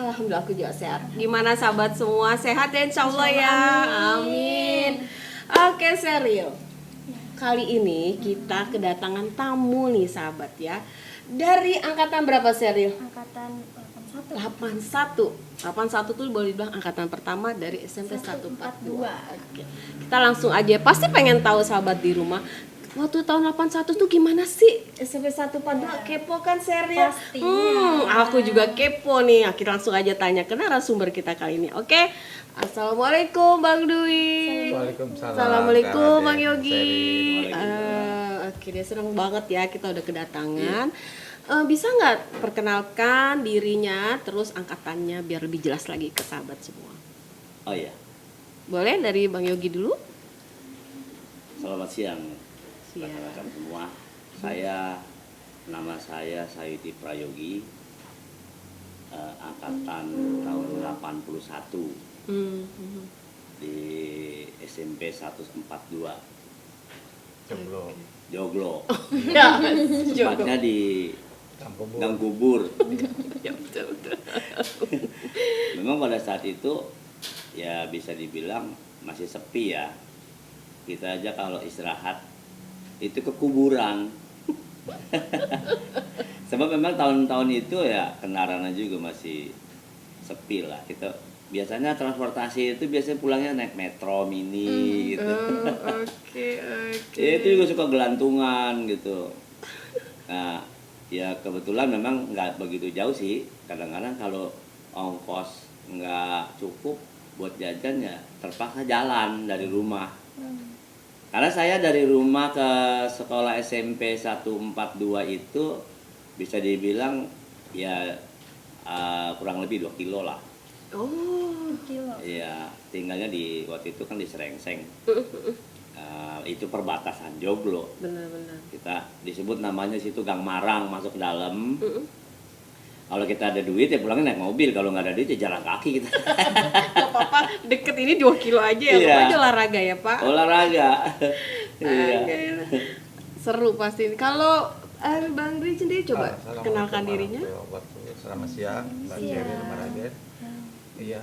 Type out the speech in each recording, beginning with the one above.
Alhamdulillah aku juga sehat. Gimana sahabat semua? Sehat ya insya Allah ya. Amin. Oke Sheryl. Kali ini kita kedatangan tamu nih sahabat ya. Dari angkatan berapa Sheryl? Angkatan 81. 81 tuh boleh dibilang angkatan pertama dari SMP 142. 142. Oke. Kita langsung aja. Pasti pengen tahu sahabat di rumah. Waktu tahun 81 tuh gimana sih? SMP 142 kepo kan Sheryl? Pastinya. Aku juga kepo nih. Kita langsung aja tanya ke narasumber kita kali ini. Oke. Assalamualaikum Bang Dwi. Waalaikumsalam. Assalamualaikum Kak Bang Raden, Yogi. Sheryl. Oke, dia senang banget ya kita udah kedatangan. Bisa nggak perkenalkan dirinya, terus angkatannya biar lebih jelas lagi ke sahabat semua? Oh iya, Boleh dari Bang Yogi dulu? selamat siang Siang. rekan-rekan semua. Nama saya Sayuti Prayogi, angkatan tahun 81 di SMP 142 Joglo. Ya, Tepatnya di Gang Kubur. Ya, betul. Memang pada saat itu ya bisa dibilang masih sepi ya. Kita aja kalau istirahat itu ke kuburan. Sebab memang tahun-tahun itu ya kendaraannya juga masih sepi lah. Kita biasanya transportasi itu biasanya pulangnya naik metro mini gitu. Oke. Ya, itu juga suka gelantungan gitu. Nah, ya kebetulan memang nggak begitu jauh sih. Kadang-kadang kalau ongkos nggak cukup buat jajan ya terpaksa jalan dari rumah. Karena saya dari rumah ke sekolah SMP 142 itu bisa dibilang ya kurang lebih 2 kilo lah. Oh, kilo. Iya, tinggalnya waktu itu kan di Serengseng. Itu perbatasan Joglo. benar-benar. Kita disebut namanya situ Gang Marang, masuk ke dalam. Kalau kita ada duit ya pulangnya naik mobil, kalau nggak ada duit ya jalan kaki kita. Gak apa-apa, deket ini 2 kilo aja ya, Iya. Bapak aja olahraga ya Pak. Olahraga. Iya. Oke. Seru pasti. Kalau Bang Dwi sendiri coba Assalamualaikum kenalkan dirinya. warahmatullahi wabarakatuh. Selamat siang, Mbak Siang. Sheryl Maraden. Iya,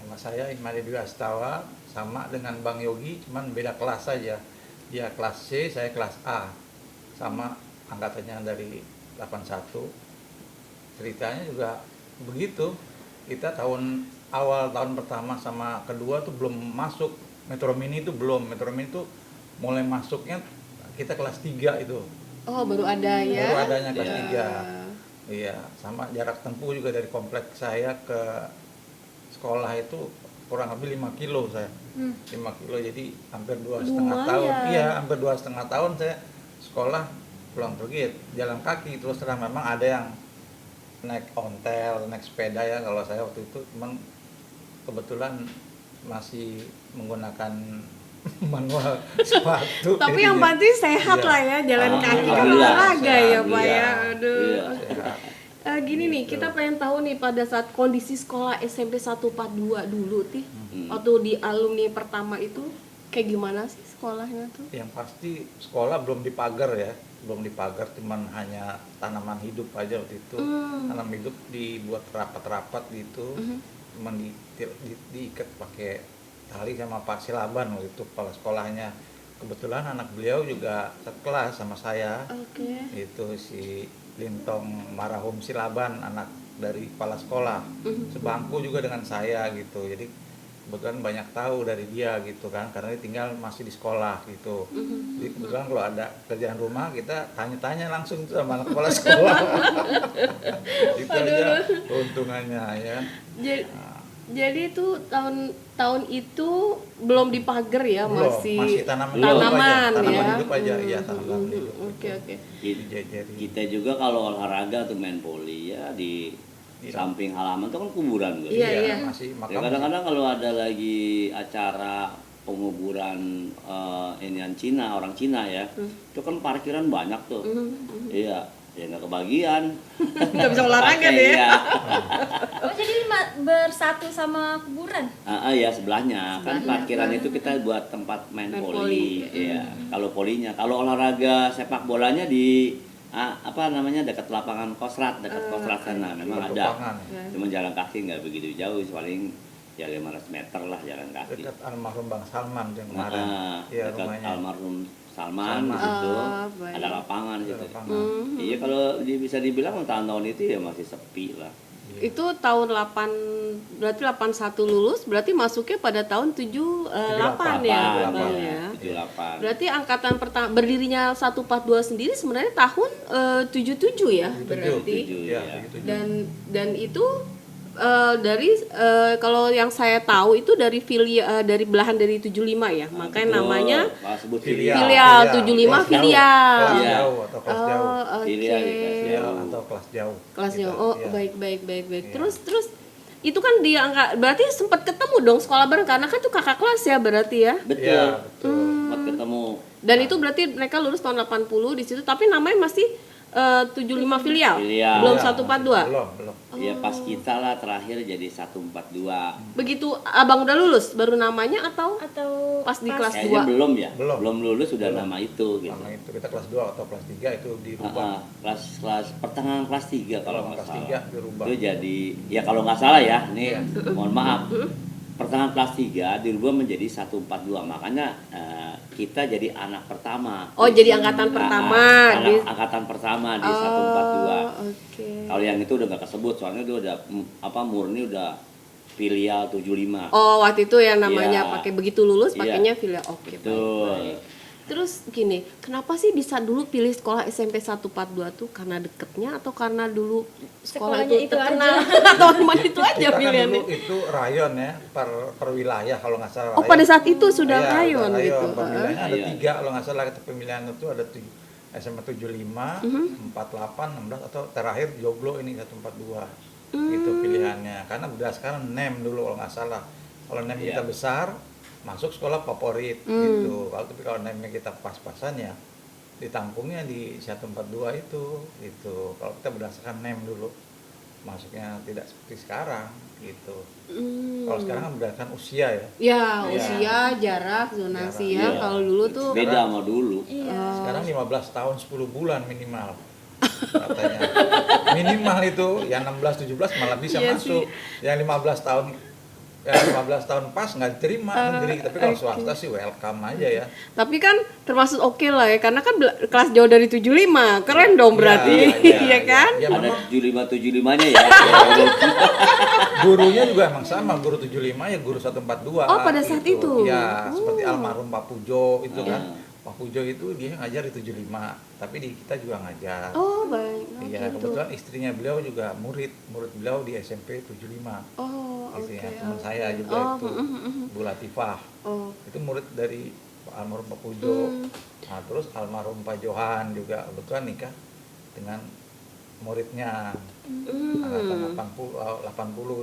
nama saya Imade Dwi Astawa, sama dengan Bang Yogi, cuman beda kelas saja. Dia kelas C, saya kelas A. Sama angkatannya dari 81. Ceritanya juga begitu. Kita awal tahun pertama sama kedua tuh belum masuk Metro Mini, itu belum. Metro Mini tuh mulai masuknya kita kelas 3 itu. Oh, baru ada ya. Baru adanya kelas Ya. 3. Iya, sama jarak tempuh juga dari kompleks saya ke sekolah itu kurang lebih 5 kilo saya. 5 kilo, jadi hampir 2,5 tahun. Lumayan. Iya, hampir 2,5 tahun saya sekolah pulang pergi jalan kaki. Terus terang memang ada yang naik ontel, naik sepeda ya. Kalau saya waktu itu cuman kebetulan masih menggunakan manual sepatu. Tapi jadi yang penting sehat iya. lah ya, jalan kaki kan Alhamdulillah, olahraga sehat, ya Pak iya. ya. Aduh. Iya. sehat. Gini nih, Gitu. kita pengen tahu nih pada saat kondisi sekolah SMP 142 dulu Tih. Waktu di alumni pertama itu kayak gimana sih sekolahnya tuh? Yang pasti sekolah belum dipagar ya, belum dipagar, cuman hanya tanaman hidup aja waktu itu. Tanaman hidup dibuat rapat-rapat gitu, cuman diikat pakai tali sama Pak Silaban waktu itu kepala sekolahnya. Kebetulan anak beliau juga sekelas sama saya, Oke. itu si Lintong Marahum Silaban, anak dari kepala sekolah, sebangku juga dengan saya gitu. Jadi kebetulan banyak tahu dari dia gitu kan, karena dia tinggal masih di sekolah gitu. Jadi kebetulan kalau ada kerjaan rumah kita tanya-tanya langsung tuh sama anak kepala sekolah. Itu aja keuntungannya ya. Jadi itu tahun itu belum dipagar ya, Belum, masih tanaman tanaman hidup aja, tanaman ya. hidup aja, iya tanaman hidup. Oke. Dijajari. Kita juga kalau olahraga tuh main voli ya di Iya. samping halaman tuh kan kuburan tuh. Iya. Masih Ya makam. kadang-kadang kalau ada lagi acara penguburan inian Cina, orang Cina ya, itu kan parkiran banyak tuh. Iya, ya nggak kebagian. Nggak bisa olahraga deh. Iya. Oh, jadi bersatu sama kuburan? Ya sebelahnya kan parkiran itu kita buat tempat main Main voli. voli. Iya. Kalau volinya, kalau olahraga sepak bolanya di apa namanya dekat lapangan Kosrat, dekat Kosrat sana memang ada. Lapangan. Cuma jalan kaki nggak begitu jauh, paling ya 500 meter lah jalan kaki. Dekat almarhum Bang Salman yang kemarin. Iya, Dekat rumahnya. almarhum Salman Salman. di situ Baik. ada lapangan Ada gitu. lapangan. Iya kalau bisa dibilang tahun-tahun itu ya masih sepi lah. Itu tahun 8 berarti 81 lulus, berarti masuknya pada tahun 78 ya, Bang ya. 78. Berarti angkatan pertama berdirinya 142 sendiri sebenarnya tahun 77 ya, 77. berarti. Iya, ya. begitu. Dan itu dari kalau yang saya tahu itu dari dari belahan dari 75 ya. Makanya Betul. namanya Kalau sebut Filial. filial 75 Kelas jauh. filial. Kelas Iya. jauh atau kelas jauh. Oh, oke. Filial ya, kelas Iya, jauh. atau kelas jauh. Kelas Kita, jauh. Oh, iya. baik. Iya. Terus itu kan dia angka berarti sempat ketemu dong sekolah bareng karena kan tuh kakak kelas ya berarti ya. Betul. Iya, betul. Buat ketemu. Dan itu berarti mereka lulus tahun 80 di situ tapi namanya masih 75 filial. Filial. Belum Iya, 142. Belum. Ya pas kita lah terakhir jadi 142. Begitu Abang udah lulus baru namanya atau Atau pas di kelas Kayaknya 2? belum ya. Belum. lulus sudah Belum. nama itu gitu. Sama itu kita kelas 2 atau kelas 3 itu dirubah. Kelas pertengahan kelas 3 kalau nggak Kelas salah. 3 dirubah. Itu jadi ya kalau nggak salah ya, nih Iya. mohon maaf. Pertengahan kelas 3 dirubah menjadi 142. Makanya kita jadi anak pertama. Oh, jadi angkatan pertama di Angkatan pertama di 142. Oke. Kalau yang itu udah nggak kesebut soalnya itu udah murni udah filial 75. Oh, waktu itu ya namanya Iya. pakai begitu lulus Iya. pakainya filial. Oke, Betul. baik. Terus gini, kenapa sih bisa dulu pilih sekolah SMP 142 tuh karena deketnya atau karena dulu sekolah Sekolahnya itu itu terkenal atau cuma itu aja Kita kan pilihannya? dulu itu rayon ya, per wilayah kalau nggak salah. Oh, rayon. pada saat itu sudah Iya, rayon udah gitu. Pemilihannya ada Iya. 3 kalau nggak salah pemilihan itu ada SMA 75, Mhm. 48, 16 atau terakhir joglo ini 142. Itu pilihannya. Karena berdasarkan NEM dulu kalau nggak salah. Kalau NEM Iya. kita besar masuk sekolah favorit gitu. Kalau NEM-nya kita pas-pasan ya ditampungnya di 142 itu gitu. Kalau kita berdasarkan NEM dulu masuknya tidak seperti sekarang gitu. Kalau sekarang kan berdasarkan usia ya. Ya, Iya. usia, jarak, zonasi ya. Iya. Kalau dulu tuh Beda sama dulu. Iya. Sekarang 15 tahun 10 bulan minimal katanya. Minimal itu yang 16 17 malah bisa Iya masuk. Yang 15 tahun ya 15 tahun pas nggak diterima negeri, tapi kalau swasta sih welcome aja ya. tapi kan termasuk oke lah ya karena kan kelas jauh dari 75. Keren dong berarti. Iya kan? Ya, Ada memang 75-75-nya ya. gurunya juga emang sama, guru 75 ya guru 142. Oh, pada saat itu? Ya, seperti Oh. almarhum Pak Pujo itu kan. Ah. Pak Pujo itu dia ngajar di 75, tapi di kita juga ngajar. Oh, baik. Oh, Iya, gitu. kebetulan istrinya beliau juga murid beliau di SMP 75. Oh, oke. Gitu ya, teman saya juga Oh, itu, Bu Latifah. Oh. Itu murid dari almarhum Pak Pujo. Hmm. Nah, terus almarhum Pak Johan juga kebetulan nikah dengan muridnya. Angkatan 80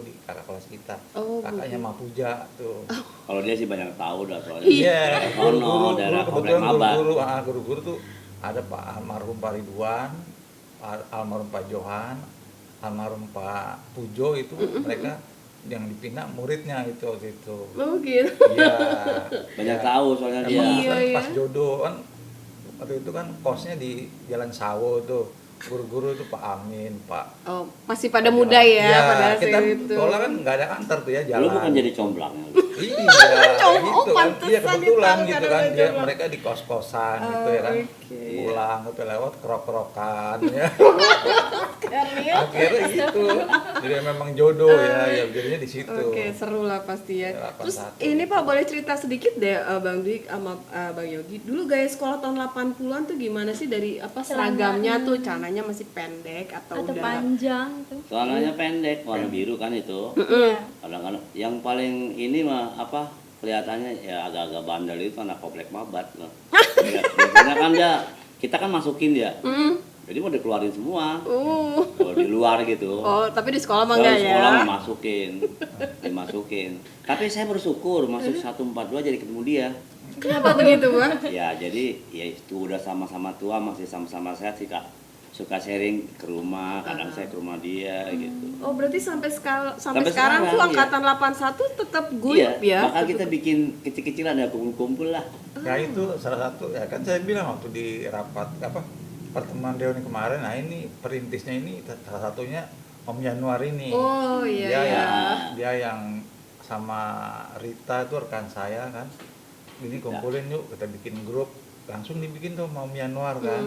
di kakak kelas kita. Oh, Kakaknya Mapuja tuh. Kalau dia sih banyak tahu dah soalnya. Iya, Sono, daerah Komplek kebetulan Mabat. guru-guru tuh ada Pak almarhum Pak Ridwan, almarhum Pak Johan, almarhum Pak Pujo itu mereka yang dipindah muridnya itu waktu itu. Oh, gitu. Iya. Banyak Iya. tahu soalnya dia. Emang Iya, kan iya. pas jodoh kan waktu itu kan kosnya di Jalan Sawo tuh. Guru-guru itu Pak Amin, Pak. Oh, masih pada muda ya, Iya, pada kita saat itu. sekolah kan nggak ada antar tuh ya Lu jalan. bukan jadi comblang. Iya, Oh, gitu kan. pantesan Iya kebetulan ditaruh gitu karena kan udah dia jomblo. mereka di kos-kosan gitu ya kan. oke. Pulang gitu lewat kerok-kerokan ya. Karena Akhirnya gitu. Jadi memang jodoh ya jadinya di situ. Oke, seru lah pasti ya. Ya, Terus 81. ini Pak boleh cerita sedikit deh Bang Dwi sama Bang Yogi. Dulu gaya sekolah tahun 80-an tuh gimana sih dari apa seragamnya tuh celananya masih pendek atau Atau udah panjang tuh. Soalnya pendek, warna biru kan itu. Iya. Kadang-kadang yang paling ini mah apa kelihatannya ya agak-agak bandel itu anak Komplek Mabat loh. Ya, biasanya kan kita kan masukin dia. Jadi mau dikeluarin semua. Kalau di luar gitu. Oh, tapi di sekolah mah Kalau enggak di ya? sekolah dimasukin. Tapi saya bersyukur masuk 142 jadi ketemu dia. Kenapa begitu, Bang? Ya jadi ya itu udah sama-sama tua masih sama-sama sehat sih Kak. Suka sharing ke rumah, kadang saya ke rumah dia gitu. Oh, berarti sampai Sampai sekarang tuh sekarang, iya. angkatan 81 tetap guyup Iya, ya? bakal kita bikin kecil-kecilan ya kumpul-kumpul lah. Ya itu salah satu ya kan saya bilang waktu di rapat apa pertemuan reuni kemarin, nah ini perintisnya ini salah satunya Om Januar ini. Oh iya dia ya. dia yang sama Rita itu rekan saya kan. Ini kumpulin yuk, kita bikin grup. Langsung dibikin tuh sama Om Januar kan.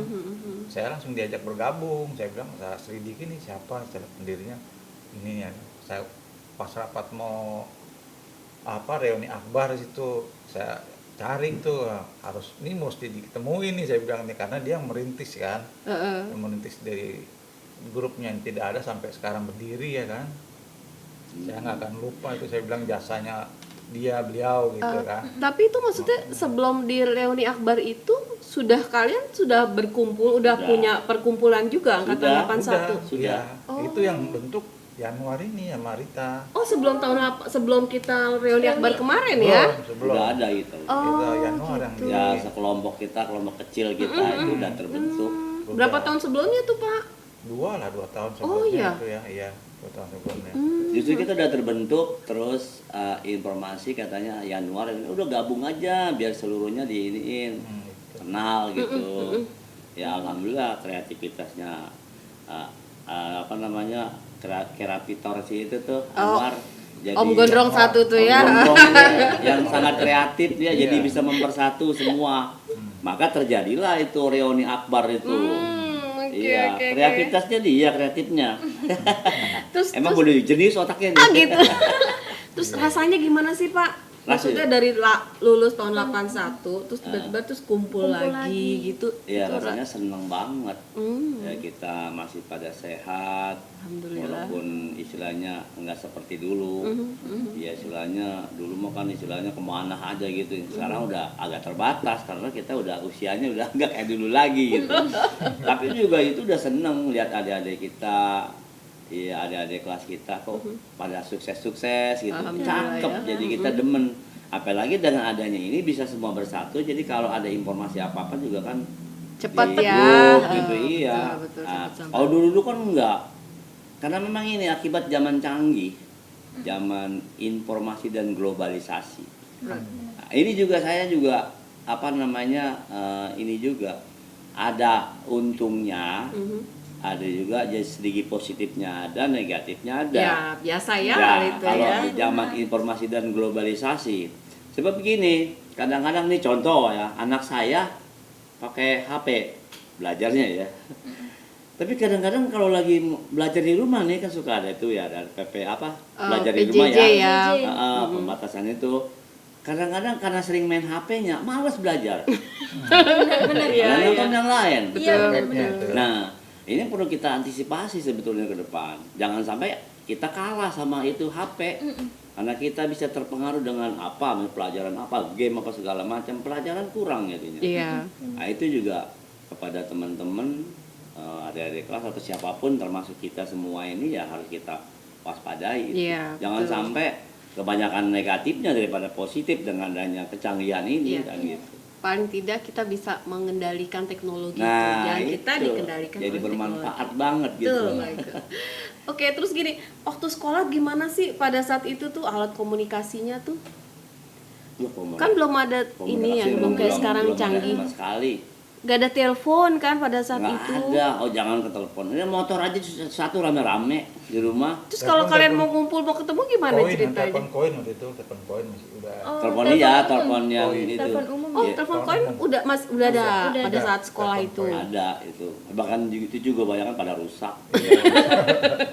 Saya langsung diajak bergabung. Saya bilang, Sri Diki nih siapa? Saya pendirinya ini ya. Saya pas rapat mau reuni akbar situ, saya cari tuh harus ini mesti diketemuin nih, saya bilang nih, karena dia yang merintis kan. Yang merintis dari grupnya yang tidak ada sampai sekarang berdiri ya kan. Saya nggak akan lupa itu, saya bilang jasanya beliau gitu kan. Tapi itu maksudnya sebelum di reuni akbar itu kalian sudah berkumpul, udah punya perkumpulan juga angkatan 81. Sudah. Oh. Itu yang bentuk Januar ini sama Rita. Oh, sebelum kita reuni akbar kemarin ya? Sebelum. Udah ada gitu. Kita Januar yang Ya sekelompok kita, kelompok kecil kita itu udah terbentuk. Berapa tahun sebelumnya tuh, Pak? 2 tahun sebelumnya Oh, iya. itu ya, iya 2 tahun sebelumnya. Justru kita udah terbentuk, terus informasi katanya Januar ini udah gabung aja biar seluruhnya diiniin, Gitu. kenal gitu. Ya alhamdulillah kreativitasnya kerapitor sih itu tuh Anwar. Jadi Om Gondrong satu tuh Om ya. Gondrong yang sangat kreatif dia, jadi bisa mempersatu semua. Maka terjadilah itu reuni akbar itu. Iya, kreativitasnya dia, kreatifnya. Emang boleh jenis otaknya nih. Ah gitu. Terus rasanya gimana sih, Pak? Maksudnya dari lulus tahun 81 terus tiba-tiba terus kumpul lagi gitu. Iya, Itu rasanya seneng banget. Ya kita masih pada sehat. Alhamdulillah. Walaupun istilahnya enggak seperti dulu. Ya istilahnya dulu mah kan istilahnya kemana aja gitu. Sekarang udah agak terbatas karena kita udah usianya udah enggak kayak dulu lagi gitu. Tapi juga itu udah seneng lihat adik-adik kita. Iya, adik-adik kelas kita kok pada sukses-sukses gitu. Cakep, ya. jadi kita demen. Apalagi dengan adanya ini bisa semua bersatu. Jadi kalau ada informasi apa-apa juga kan Cepat di ya. grup gitu, iya. Betul, Nah, cepat sampai. kalau dulu kan enggak. Karena memang ini akibat zaman canggih, zaman informasi dan globalisasi. Nah, ini juga saya juga ini juga ada untungnya. Ada juga jadi sedikit positifnya ada, negatifnya ada. Ya, biasa ya, itu kalau ya. di zaman informasi dan globalisasi. Sebab begini, kadang-kadang nih contoh ya, anak saya pakai HP belajarnya ya. Tapi kadang-kadang kalau lagi belajar di rumah nih kan suka ada itu ya, ada belajar di rumah PJJ ya. ya. Pembatasan itu. Kadang-kadang karena sering main HP-nya, malas belajar. Benar ya. Karena nonton yang lain. Iya, Efeknya itu. Nah, ini perlu kita antisipasi sebetulnya ke depan. Jangan sampai kita kalah sama itu HP. Karena kita bisa terpengaruh dengan pelajaran game apa segala macam, pelajaran kurang jadinya. Iya. Nah, itu juga kepada teman-teman adik-adik kelas atau siapapun termasuk kita semua ini ya harus kita waspadai. Iya, Jangan betul. sampai kebanyakan negatifnya daripada positif dengan adanya kecanggihan ini Iya. kan gitu. Paling tidak kita bisa mengendalikan teknologi itu. Nah, Jangan kita itu. dikendalikan Jadi oleh bermanfaat teknologi. banget gitu. Betul, Michael. Oke, terus gini, waktu sekolah gimana sih pada saat itu tuh alat komunikasinya tuh? Kan belum ada ini ya, belum kayak sekarang canggih. Sama sekali. Gak ada telepon kan pada saat Nggak itu. ada. Oh jangan ke telepon. Ini motor aja satu rame-rame di rumah. Terus kalau Telepon, kalian telepon. mau ngumpul mau ketemu gimana ceritanya? Telepon koin waktu itu, telepon koin masih udah. Telepon iya, telepon yang Oh, iya. itu. Telepon umum Oh, ya. telepon koin udah udah ada Udah pada ada. saat sekolah Telepon itu. koin. Ada itu. Bahkan itu juga banyak kan pada rusak.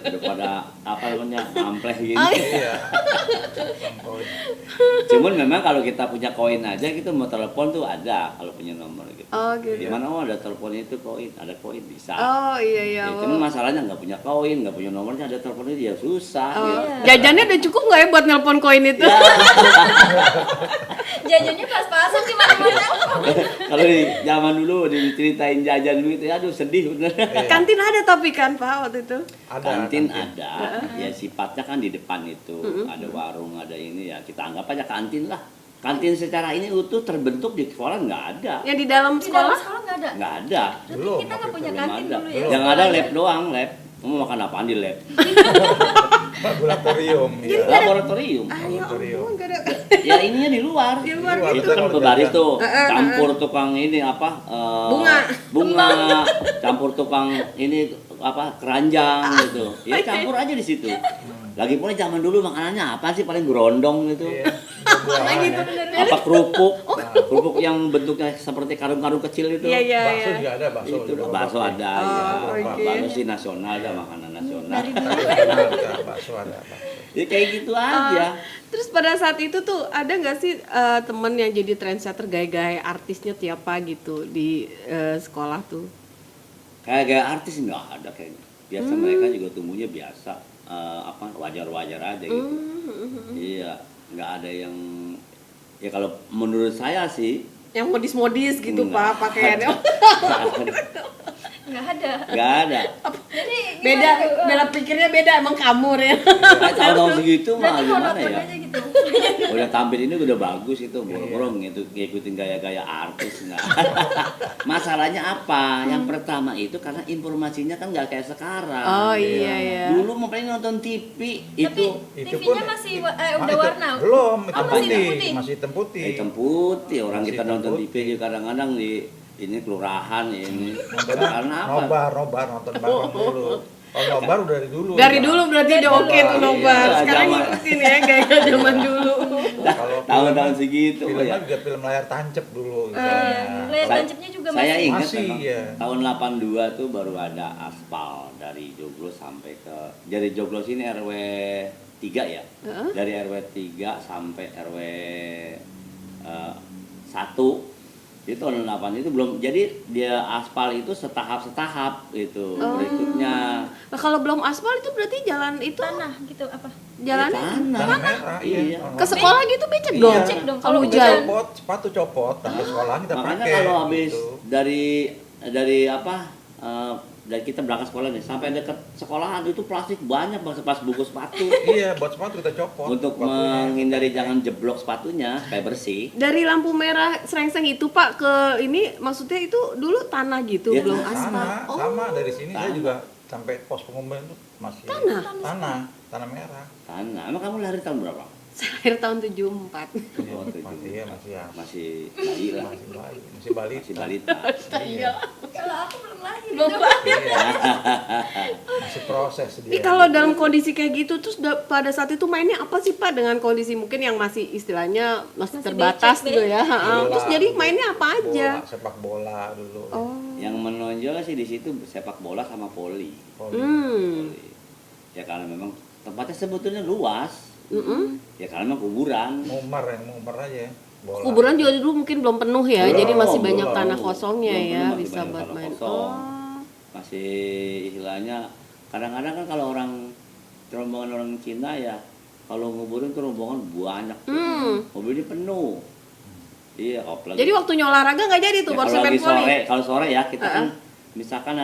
Udah pada ampleh gini. Oh, Iya. Telepon koin. Cuman memang kalau kita punya koin aja kita mau telepon tuh ada kalau punya nomor gitu. Oh, gitu. Di mana ada telepon itu koin, ada koin bisa. Oh iya iya. Ya, cuman masalahnya nggak punya koin, nggak punya nomornya, ada telepon itu ya susah. Oh, Ya. jajannya udah cukup nggak ya buat nelpon koin itu? Jajannya pas-pasan di mana-mana. Kalau di zaman dulu diceritain jajan gitu, aduh sedih bener. Kantin ada tapi kan Pak waktu itu. Ada. Kantin ada, ya sifatnya kan di depan itu, ada warung, ada ini ya kita anggap aja kantin lah. Kantin secara ini utuh terbentuk di sekolah nggak ada, Yang di dalam Di dalam sekolah? sekolah nggak ada. nggak ada, Tapi Belum, kita nggak punya belum kantin ada. dulu ya. Yang ada lab doang, lab. Kamu makan apaan di lab? Laboratorium. Jadi Ya. nggak ada- Laboratorium. Ah, ya Laboratorium. ampun, nggak ada. Ya ininya di luar. Di luar Di luar. gitu. Itu kan Kalau berbaris jajan. tuh, campur tukang ini apa? Bunga. campur tukang ini apa? Keranjang gitu. Ya campur aja di situ. Lagi pula zaman dulu makanannya apa sih paling gerondong gitu. Iya. Buah-buahan gitu ya. bener. Apa kerupuk? Kerupuk yang bentuknya seperti karung-karung kecil itu. Iya, iya, Bakso iya. juga ada, bakso. Itu juga bakso bakso. ada Oh, ya. oke. Bakso sih nasional ada makanan nasional. Dari dulu. Nah, bakso ada, bakso. Ya kayak gitu aja. Terus pada saat itu tuh ada nggak sih temen yang jadi trendsetter gaya-gaya artisnya tiapa gitu di sekolah tuh? Kayak gaya artis nggak ada kayaknya. Biasa mereka juga tumbuhnya biasa, apa wajar-wajar aja gitu. Iya, nggak ada yang ya kalau menurut saya sih Yang modis-modis gitu nggak Pak pakaiannya. Nggak ada. nggak ada. Jadi Beda, gimana tuh? bela pikirnya beda emang kamu ya. Tahun-tahun segitu mah Berarti gimana monoton ya? aja gitu. Udah tampil ini udah bagus itu, boro-boro ngikutin gaya-gaya artis nggak. Masalahnya apa? Yang pertama itu karena informasinya kan nggak kayak sekarang. Oh iya ya. Dulu mau paling nonton TV itu Itu TV-nya pun masih Ah, udah itu warna. belum, itu Oh, masih hitam putih, putih. masih hitam putih. hitam putih. Orang Masih kita hitam nonton putih. TV juga kadang-kadang di ini kelurahan ini. Nontonnya Karena apa? nobar nonton bareng dulu. Kalau nobar udah dari dulu. Dari ya. dulu berarti udah oke tuh Iya, nobar. Sekarang zaman. ngikutin ya gaya zaman dulu. Kalau Tahun-tahun segitu filmnya ya. juga film layar tancap dulu. Layar Saya- tancapnya juga Saya masih. ingat Masih, memang, ya. tahun 82 tuh baru ada aspal dari Joglo sampai ke dari Joglo sini RW 3 ya. Dari RW 3 sampai RW 1 itu tahun 8 itu belum, jadi dia aspal itu setahap-setahap itu berikutnya. Nah, kalau belum aspal itu berarti jalan itu Tanah gitu apa? jalannya Tanah merah, Iya. ke sekolah gitu becek Iya. dong. Becek dong, Kalau kalau hujan. Copot, sepatu copot, sampai sekolah kita Makanya pakai. kalau habis gitu. dari apa dari kita berangkat sekolah nih sampai dekat sekolahan itu plastik banyak banget pas buku sepatu. Iya, buat sepatu kita copot. Untuk sepatunya. menghindari jangan jeblok sepatunya supaya bersih. Dari lampu merah serengseng itu Pak ke ini maksudnya itu dulu tanah gitu, Ya, belum Tanah, aspal. Oh. sama dari sini saya Tanah. juga sampai pos pengumpulan itu masih tanah merah. Tanah. Emang kamu lahir tahun berapa? Saya lahir tahun 74. Oh, Masih ya, masih ya. Masih bayi lah. Masih bayi, masih balita. Masih balita. Iya. Kalau aku belum lahir. Belum itu. lahir. Iya. Masih proses Tapi dia. kalau dalam kondisi kayak gitu terus pada saat itu mainnya apa sih Pak dengan kondisi mungkin yang masih istilahnya masih Masih terbatas becek, gitu ya. Bola, Terus jadi mainnya apa aja? bola, sepak bola dulu. Oh. Yang menonjol sih di situ sepak bola sama voli. Voli. Hmm. Voli. Ya karena memang tempatnya sebetulnya luas. Mm-mm. Ya karena memang kuburan. Ngumar aja. Bola. Kuburan juga dulu mungkin belum penuh ya, Belum, jadi masih banyak belum. tanah kosongnya Belum ya, penuh, masih bisa banyak buat tanah main. kosong. Oh. Masih istilahnya kadang-kadang kan kalau rombongan orang Cina ya kalau nguburin tuh rombongan banyak tuh. Mobilnya penuh. Iya, apalagi. Jadi waktunya olahraga nggak jadi tuh Ya, baru kalau main lagi voli. sore, kalau sore ya kita kan misalkan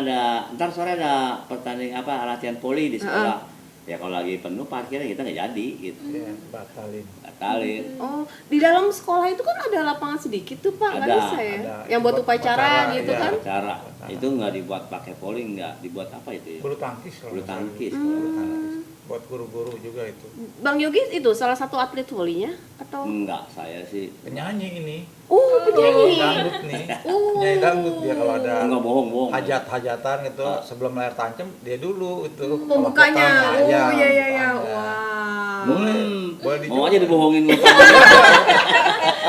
ntar sore ada pertandingan apa latihan voli di sekolah. Ya kalau lagi penuh parkirnya kita nggak jadi gitu. Iya, batalin. Batalin. Oh, di dalam sekolah itu kan ada lapangan sedikit tuh Pak, nggak Ada, bisa ya? ada. Yang buat Buat upacara upacara, gitu iya. kan? Cara itu nggak dibuat pakai voli, nggak dibuat apa itu ya? Bulu tangkis kalau Bulu nggak salah. tangkis. Bulu tangkis. Buat guru-guru juga itu. Bang Yogi itu salah satu atlet volinya atau? Enggak, saya sih Penyanyi ini. Oh, penyanyi. Dangdut nih. Oh. Penyanyi dangdut dia kalau ada enggak bohong-bohong. hajatan gitu sebelum layar tancap dia dulu itu Pembukanya. pelakukannya. Oh iya iya iya. pembukanya. Wah. Boleh Mau dicoba. aja dibohongin lu.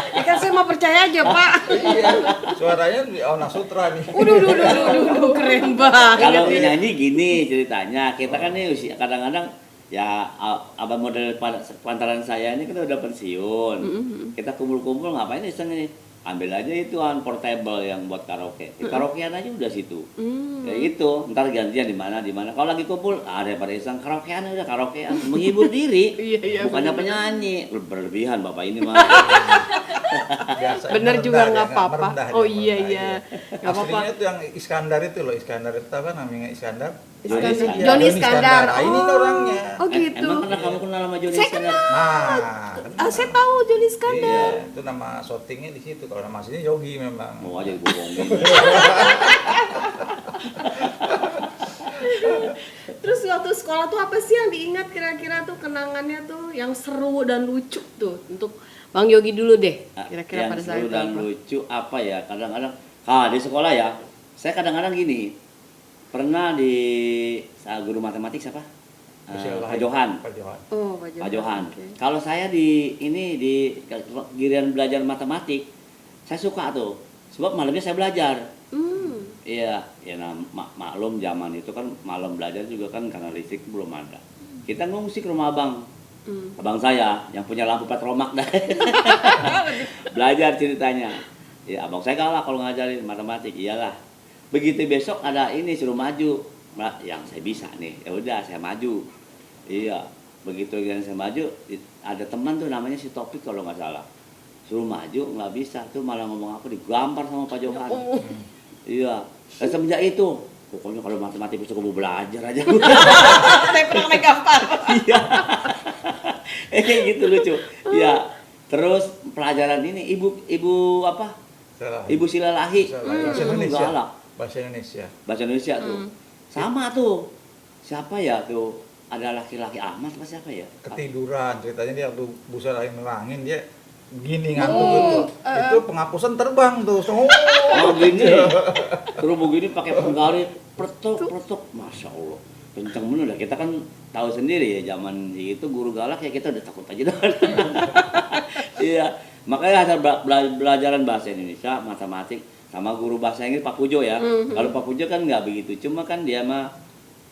Ya kan saya mau percaya aja Pak. Iya, suaranya di Ona Sutra nih. Udah, keren banget. Kalau nyanyi gini ceritanya, kita kan nih usia kadang-kadang ya abang model pantaran saya ini kan udah pensiun. Kita kumpul-kumpul ngapain iseng nih? Ambil aja itu portable yang buat karaoke. Karaokean aja udah situ. Kayak gitu. Ntar gantian di mana. Kalau lagi kumpul ada pada iseng karaokean udah karaokean menghibur diri. Iya, Bukannya penyanyi. Berlebihan Bapak ini mah. Biasa, Bener merendah juga dia, nggak apa-apa. merendah dia, Oh iya merendah, iya. Nggak apa-apa. Aslinya itu yang Iskandar itu loh, Iskandar itu apa namanya Iskandar? Iskandar. Iya, Johnny Iskandar. Ah, ini tuh orangnya. Oh gitu. Emang kenal kamu kenal sama Johnny Saya Iskandar? Nah, Saya tahu Johnny Iskandar. iya, itu nama shootingnya di situ. Kalau nama aslinya Yogi memang. Mau aja dibohongin. Terus waktu sekolah tuh apa sih yang diingat kira-kira tuh kenangannya tuh yang seru dan lucu tuh? Untuk Bang Yogi dulu deh, kira-kira yang pada saat seru itu dan apa? lucu apa ya, kadang-kadang di sekolah ya, saya kadang-kadang gini, pernah di guru matematik siapa? Pak Johan. Pak Johan. Oh, Pak Pak Johan. Oke. Kalau saya di giliran belajar matematik, saya suka tuh. Sebab malamnya saya belajar. Hmm. Iya, ya maklum zaman itu kan malam belajar juga kan karena listrik belum ada. Kita ngungsi ke rumah abang. Abang saya yang punya lampu petromak dah. Belajar ceritanya. Ya, abang saya kalah kalau ngajarin matematik. Iyalah. Begitu besok ada ini suruh maju. Nah, yang saya bisa nih. Ya udah saya maju. Iya, begitu yang saya maju, ada teman tuh namanya si Topik kalau nggak salah. Suruh maju nggak bisa, tuh malah ngomong aku digampar sama Pak Johan. Iya, semenjak itu, pokoknya kalau matematik besok mau belajar aja. Saya pernah naik gampar. Iya, kayak gitu lucu. Iya, terus pelajaran ini ibu apa? Ibu Silalahi. Bahasa Indonesia. Galak. Bahasa Indonesia. Bahasa Indonesia tuh. Sama tuh. Siapa ya tuh? Ada laki-laki Ahmad apa siapa ya? Ketiduran, ceritanya dia waktu Bu Silalahi nerangin dia gini ngantuk gitu. Itu penghapusan terbang tuh. Oh gini. Terus begini pakai penggaris pretok, masya Allah. Kenceng bener dah. Kita kan tahu sendiri ya zaman itu guru galak ya kita udah takut aja dah. Iya. Makanya hasil belajaran bahasa Indonesia, matematik, sama guru bahasa Inggris Pak Pujo ya. Kalau Pak Pujo kan nggak begitu, cuma kan dia mah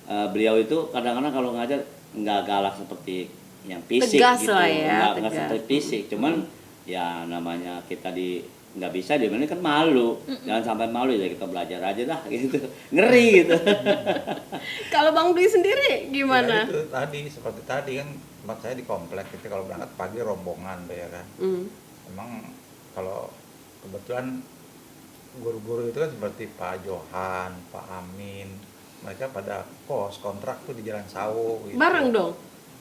beliau itu kadang-kadang kalau ngajar nggak galak seperti yang fisik Tegas gitu, lah ya, nggak tegas. seperti fisik, cuman ya namanya kita nggak bisa dia kan malu, jangan sampai malu ya kita belajar aja dah gitu, ngeri gitu. Kalau Bang Dwi sendiri Ya, gimana? itu tadi seperti tadi kan tempat saya di komplek itu kalau berangkat pagi rombongan tuh ya kan. Emang kalau kebetulan guru-guru itu kan seperti Pak Johan, Pak Amin, mereka pada kos kontrak tuh di Jalan Sawo gitu. Bareng dong.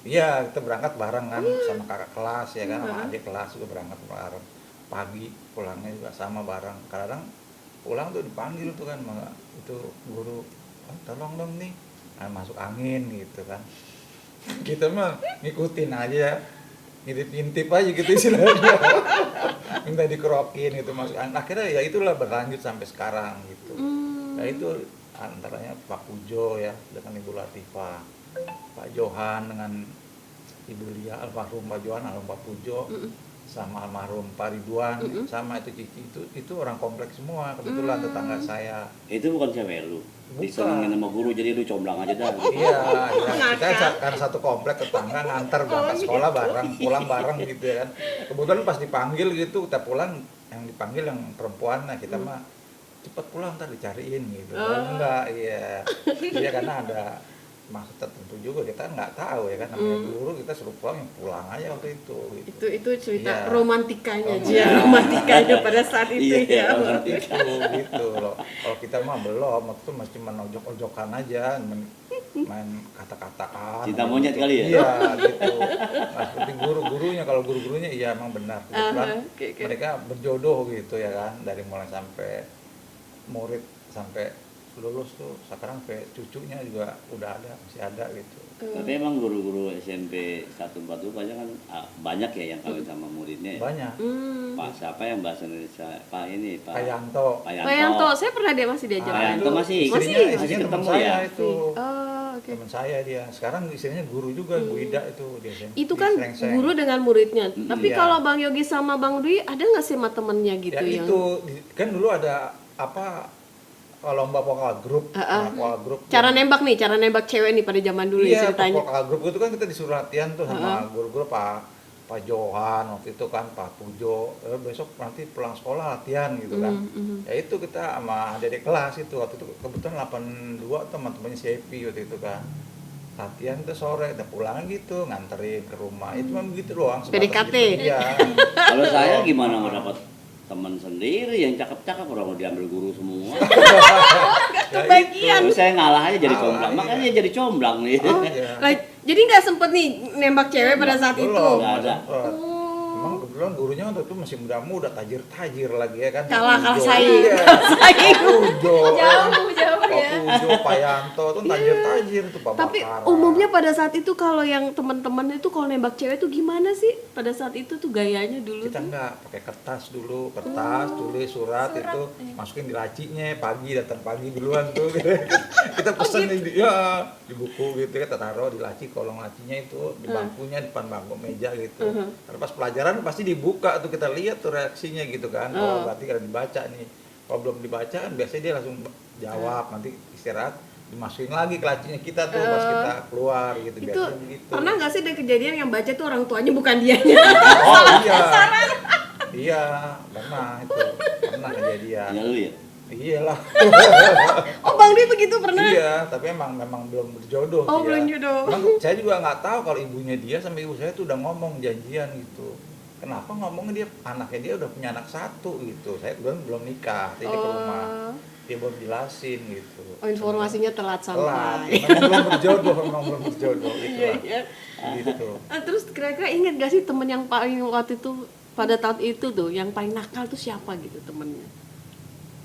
Iya, kita berangkat bareng kan sama kakak kelas ya kan, sama adik kelas juga berangkat bareng. Pagi pulangnya juga sama bareng. Kadang pulang tuh dipanggil tuh kan sama itu guru, tolong dong nih, masuk angin gitu kan. Kita mah ngikutin aja, ngintip-ngintip aja gitu istilahnya. Minta dikerokin gitu masuk angin. Akhirnya ya itulah berlanjut sampai sekarang gitu. Nah itu antaranya Pak Pujo ya dengan Ibu Latifah, Pak Johan dengan Ibu Lia, almarhum Pak Johan, almarhum Pak Pujo, sama almarhum Pak Ridwan, sama itu Cici itu orang kompleks semua, kebetulan tetangga saya. Itu bukan cewek lu. Bukan. Disenengin sama guru jadi lu comblang aja dah. Iya, ya, kita karena satu komplek tetangga nganter berangkat sekolah bareng, pulang bareng gitu ya kan. Kebetulan pas dipanggil gitu, kita pulang yang dipanggil yang perempuan, nah kita mah cepet pulang ntar dicariin gitu. Kalau enggak, iya karena ada maksud tertentu juga kita nggak tahu ya kan namanya guru kita suruh pulang aja waktu itu. Gitu. Itu cerita Iya. romantikanya aja, romantikanya pada saat itu Iya, ya. gitu loh. Kalau kita mah belum, waktu itu masih menojok-ojokan aja, main kata-kataan. Cinta monyet kali ya? Iya gitu. Nah, seperti guru-gurunya, kalau guru-gurunya iya emang benar. Kebetulan oke. mereka berjodoh gitu ya kan, dari mulai sampai murid sampai lulus tuh sekarang sampai cucunya juga udah ada, masih ada gitu. Tapi emang guru-guru SMP 142 banyak ya yang kawin sama muridnya ya? Banyak. Pak siapa yang bahasa Indonesia? Pak ini, Pak Pak Yanto. Pak Pak Yanto, saya pernah dia masih diajar. Pak Yanto itu masih istrinya ketemu teman saya ya? itu. Oh, oke. Teman saya dia. Sekarang istrinya guru juga, Bu Ida itu di SMP. Itu di kan Srengseng. guru dengan muridnya. Tapi Iya. kalau Bang Yogi sama Bang Dwi ada nggak sih sama temennya gitu Ya yang itu kan dulu ada apa lomba vokal grup, vokal grup. cara nembak cewek nih pada zaman dulu ya Iya, ceritanya. vokal grup itu kan kita disuruh latihan tuh sama guru-guru Pak Johan waktu itu kan, Pak Pujo. Besok nanti pulang sekolah latihan gitu kan. Ya itu kita sama adik kelas itu waktu itu kebetulan 82 teman-temannya Sepi waktu itu kan. Latihan itu sore, udah pulang gitu, nganterin ke rumah. Itu cuma begitu doang. sebatas PDKT. gitu. Iya. Kalau saya gimana nggak dapat teman sendiri yang cakep-cakep, orang mau diambil guru semua. Ya Kebagian. Terus saya ngalah aja jadi Ngalah, comblang, iya. makanya jadi comblang nih. Oh, Iya. lah, jadi nggak sempet nih nembak cewek pada saat itu. Belum, Nggak ada. sempet. Emang kebetulan gurunya waktu itu masih muda-muda, tajir-tajir lagi ya kan. Kalah Pujo. saing. Iya. Saing. Pujo. Jauh. ya. Pak Pujo, Pak Yanto tuh tajir-tajir tuh Pak Tapi Bakaran. umumnya pada saat itu kalau yang teman-teman itu kalau nembak cewek itu gimana sih? Pada saat itu tuh gayanya dulu kita tuh. enggak pakai kertas dulu, kertas tulis surat itu masukin di lacinya pagi, datang pagi duluan tuh. Kita pesen ya di buku gitu, kita taruh di laci, kolong lacinya itu di bangkunya, depan bangku meja gitu. Karena pas pelajaran pasti dibuka tuh, kita lihat tuh reaksinya gitu kan. Oh berarti kalau dibaca nih, kalau belum dibaca kan biasanya dia langsung jawab, nanti istirahat dimasukin lagi ke lacinya kita tuh pas kita keluar gitu. Itu Biasanya begitu. pernah nggak sih ada kejadian yang baca tuh orang tuanya bukan dianya? Oh iya. Iya, pernah kejadian. Ya lu ya. Iyalah. Oh Bang Di begitu pernah? Iya, tapi memang belum berjodoh. Oh, dia. belum jodoh. Emang saya juga nggak tahu kalau ibunya dia sama ibu saya tuh udah ngomong janjian gitu. Kenapa ngomongnya dia anaknya dia udah punya anak satu gitu. Saya belum nikah, jadi ke rumah. Dia belum jelasin gitu. Oh informasinya telat Telat. sampai. Memang belum berjodoh gitu Iya lah. iya. Gitu. Terus kira-kira inget gak sih temen yang paling waktu itu pada tahun itu tuh yang paling nakal tuh siapa gitu temennya?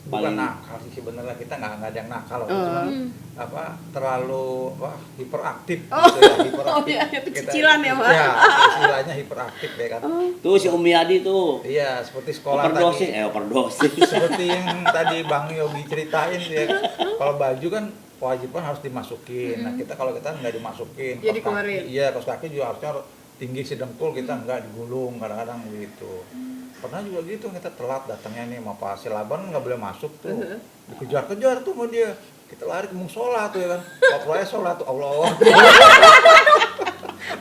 Bukan Paling- nakal sih sebenarnya, kita nggak ada yang nakal, cuma terlalu hiperaktif gitu ya, hiperaktif. Oh iya, itu cicilan ya, Pak? Iya, cicilannya hiperaktif ya kan. Tuh si Umi Adi tuh. Iya, seperti sekolah Overdosis, tadi. overdosis. Seperti yang tadi Bang Yogi ceritain ya. Kalau baju kan kewajiban harus dimasukin. Nah, kita nggak dimasukin. Jadi Kaos keluarin. kaki, iya, kaos kaki juga harusnya tinggi sedengkul, kita nggak digulung kadang-kadang gitu. Pernah juga gitu, kita telat datangnya nih sama Pak Silaban, nggak boleh masuk tuh. Dikejar-kejar tuh sama dia. Kita lari ke musola tuh ya kan. Pak sholat tuh, Allah.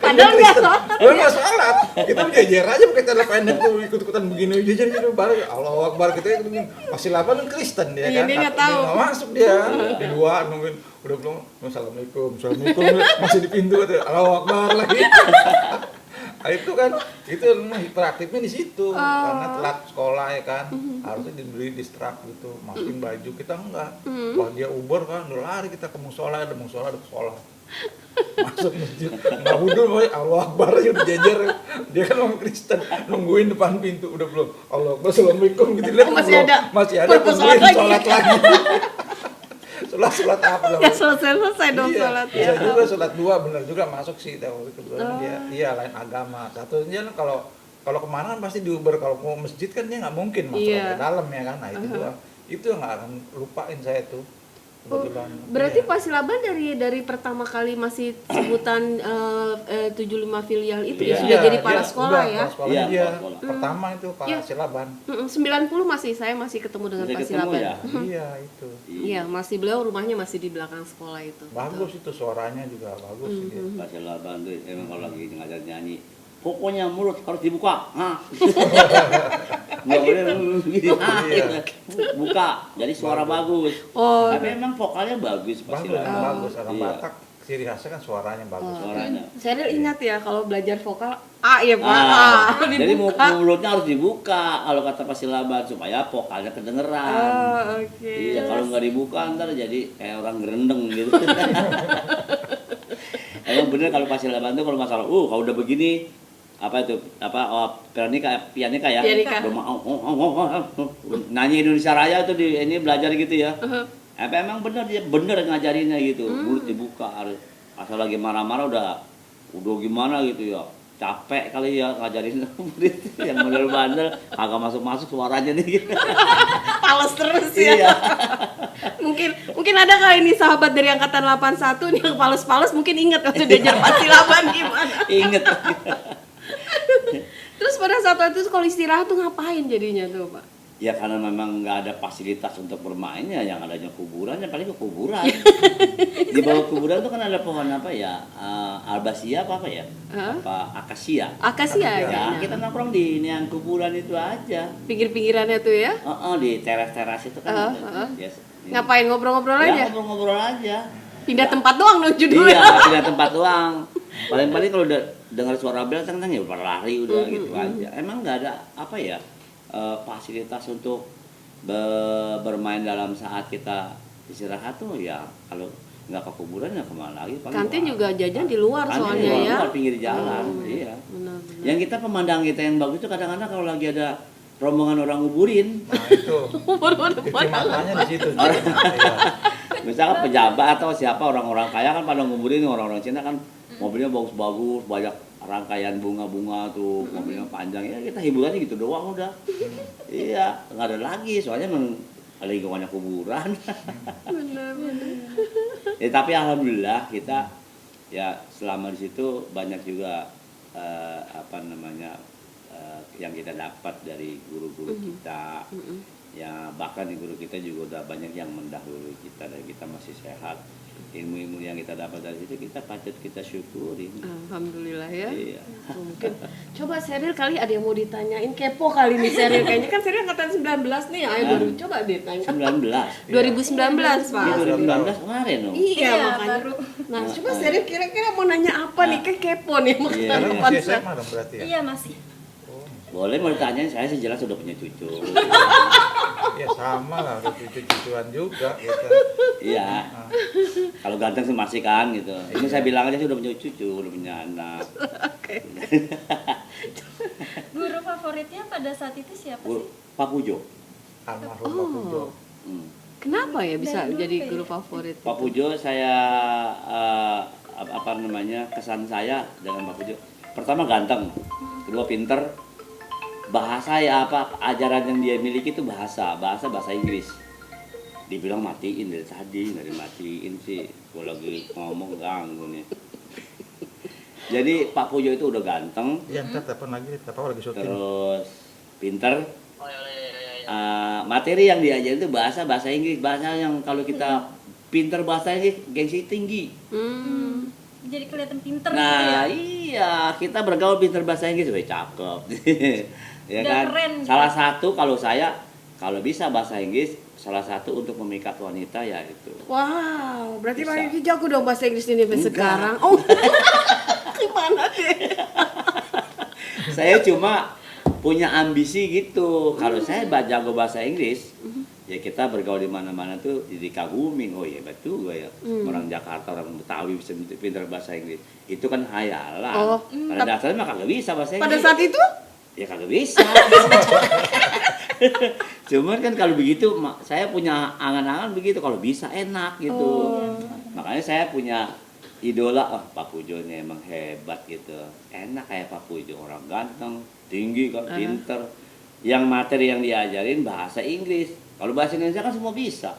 Padahal nggak sholat. Padahal nggak sholat. Kita jajar aja pakai celana pendek tuh, ikut-ikutan begini jajar gitu baru Allah Akbar kita itu Pak Silaban kan Kristen dia Iya, kan. dia nggak tahu. Nggak masuk dia. Di luar nungguin udah belum. Assalamualaikum masih di pintu tuh. Allah Akbar lagi. Nah, itu kan hiperaktifnya di situ karena telat sekolah ya kan, harusnya diberi distrak gitu, masukin baju, kita enggak. Wah dia Uber kan, udah lari kita ke musola, ada sekolah, masuk masjid, nggak wudhu, Allah Akbar udah jajar, dia kan orang Kristen, nungguin depan pintu, udah belum, Allah Akbar, Assalamualaikum gitu, lihat Masih ada. tungguin sholat lagi. Sholat apa Ya selesai dong iya, sholat bisa ya. juga sholat dua, benar juga masuk sih. Kebetulan dia lain agama. Satunya kan kalau kemana kan pasti di Uber, kalau mau masjid kan dia nggak mungkin masuk Iya. ke dalam ya kan. Nah itu doang. Itu yang nggak akan lupain saya tuh. Kebetulan. Berarti iya. Pak Silaban dari pertama kali masih sebutan 75 filial itu ya Iya, sudah jadi kepala iya, sekolah udah, ya. kepala sekolah Iya, dia. kepala sekolah. Pertama itu Pak Iya. Silaban. 90 saya masih ketemu dengan Masih Pak ketemu Silaban. ya? Iya itu. Iya, masih beliau rumahnya masih di belakang sekolah itu. Bagus itu suaranya juga bagus sih dia. Pak Silaban tuh emang kalau lagi ngajar nyanyi, pokoknya mulut harus dibuka. Nggak boleh gini. Iya. Buka. Jadi suara bagus. Oh, Tapi emang vokalnya bagus Pak Bagus, Silaban. bagus. Orang Iya. Batak ciri khasnya kan suaranya bagus. Suaranya. Saya ingat ya kalau belajar vokal ya Pak. Jadi Dibuka. mulutnya harus dibuka kalau kata Pak Silaban supaya vokalnya kedengeran. Oh, oke. Iya, kalau nggak dibuka ntar jadi kayak orang gerendeng gitu. Emang bener kalau Pak Silaban tuh kalau masalah, kalau udah begini pianika ya, Pianika. udah nyanyi Indonesia Raya tuh ini belajar gitu ya. Emang dia bener ngajarinnya gitu, mulut dibuka, asal lagi marah-marah udah gimana gitu ya. Capek kali ya ngajarin murid yang bandel-bandel kagak masuk suaranya nih. Pales terus ya. Iya. mungkin ada kali ini sahabat dari angkatan 81 nih yang pales-pales mungkin inget waktu diajar Pak Silaban gimana. Ingat. Terus pada saat itu kalau istirahat tuh ngapain jadinya tuh Pak? Ya karena memang nggak ada fasilitas untuk bermain ya, yang adanya kuburan ya paling ke kuburan. Di bawah kuburan tuh kan ada pohon apa ya, albasia apa ya, apa akasia. Akasia Ya kayaknya. kita nongkrong di yang kuburan itu aja. Pinggir-pinggirannya tuh ya. Di teras-teras itu kan. Yes. Ngapain ngobrol-ngobrol Ya aja? ngobrol-ngobrol aja. Pindah tempat doang dong judulnya. Iya, pindah tempat doang. Paling-paling kalau udah dengar suara bel teng ya berlari udah gitu aja. Emang nggak ada apa ya? Fasilitas untuk bermain dalam saat kita istirahat tuh ya kalau nggak ke kuburan ya kemana lagi paling Kantin luar. juga jajan di luar Kantin soalnya di ya. luar, pinggir jalan iya Benar-benar. yang kita pemandang kita yang bagus tuh kadang-kadang kalau lagi ada rombongan orang nguburin Nah itu. Baru ada Cuci pandangan. matanya di situ. Iya. Misalkan pejabat atau siapa orang-orang kaya kan pada nguburin orang-orang Cina kan mobilnya bagus-bagus, banyak rangkaian bunga-bunga tuh, mobilnya panjang ya kita hiburannya gitu doang udah. Iya, nggak ada lagi soalnya lingkungannya kuburan. Benar-benar. Ya, tapi alhamdulillah kita ya selama di situ banyak juga yang kita dapat dari guru-guru kita. Ya bahkan di guru kita juga udah banyak yang mendahului kita dan kita masih sehat. Ilmu-ilmu yang kita dapat dari situ kita patut kita syukurin. Alhamdulillah ya. Iya. Mungkin coba Seril kali ada yang mau ditanyain, kepo kali nih Seril kayaknya kan Seril angkatan 19 nih, ayo baru coba ditanya. 19. 2019 Pak. 2019 kemarin dong. Iya makanya. baru. Nah coba Seril kira-kira mau nanya apa nih, kan kepo nih Iya, makanya iya. Masih SMA dong berarti ya? Iya masih. Oh, Boleh mau ditanyain, saya sih jelas sudah punya cucu. ya sama lah, udah cucu-cucuan juga gitu. Iya. Kalau ganteng sih masih kan gitu. Ini saya bilang aja sih udah punya cucu, udah punya anak. Guru favoritnya pada saat itu siapa sih? Pak Pujo. Almarhum Pak Pujo. Hmm. Kenapa ya bisa Dari dulu jadi kayak- guru favorit? Pak Pujo saya kesan saya dengan Pak Pujo. Pertama ganteng, kedua pinter. Bahasa ya ajaran yang dia miliki itu bahasa Inggris. Dibilang matiin dari tadi, nggak dimatiin sih. Gue lagi ngomong ganggu nih. Jadi Pak Pujo itu udah ganteng, Iya, ntar telepon lagi, lagi syuting. terus pinter. Materi yang diajarin itu bahasa Inggris, bahasa yang kalau kita pinter bahasa Inggris gengsi tinggi. Jadi kelihatan pinter gitu Nah, ya. iya, kita bergaul pinter bahasa Inggris, weh cakep. Ya Udah kan? keren. Salah satu kalau bisa bahasa Inggris, salah satu untuk memikat wanita ya itu. Wow, berarti Bisa. Pak Yuki jago dong bahasa Inggris ini sampai Enggak. sekarang. Oh, gimana deh? Saya cuma punya ambisi gitu. Kalau saya jago bahasa Inggris, ya kita bergaul di mana-mana tuh dikagumin. Oh iya betul gue ya. Orang Jakarta, orang Betawi bisa pintar bahasa Inggris. Itu kan hayalan. Oh, Pada dasarnya mah kagak bisa bahasa Inggris. Pada saat itu? Ya kagak bisa. Cuman kan kalau begitu saya punya angan-angan begitu, kalau bisa enak gitu. Makanya saya punya idola, Pak Pujo ini emang hebat gitu. Enak kayak Pak Pujo, orang ganteng, tinggi kan, pinter. Yang materi yang diajarin bahasa Inggris. Kalau bahasa Indonesia kan semua bisa.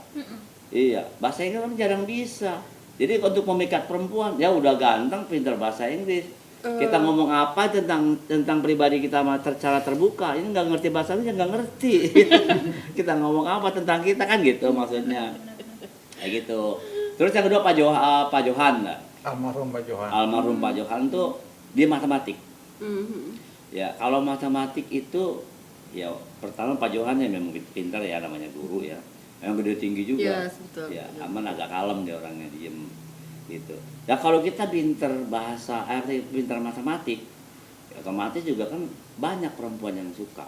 Iya, bahasa Inggris kan jarang bisa. Jadi untuk memikat perempuan, ya udah ganteng, pinter bahasa Inggris. Kita ngomong apa tentang pribadi kita secara terbuka, ini nggak ngerti bahasa Inggris, nggak ngerti. Kita ngomong apa tentang kita kan gitu maksudnya. Kayak gitu. Terus yang kedua Pak Johan. Almarhum Pak Johan. Almarhum Pak Johan tuh dia matematik. Mhm. Ya, kalau matematik itu ya pertama Pak Johan ya memang pintar ya, namanya guru ya. Yang gede tinggi juga. Yes, betul, Ya, betul. aman agak kalem dia orangnya, diem gitu. Ya kalau kita pintar bahasa, pintar matematik, ya otomatis juga kan banyak perempuan yang suka,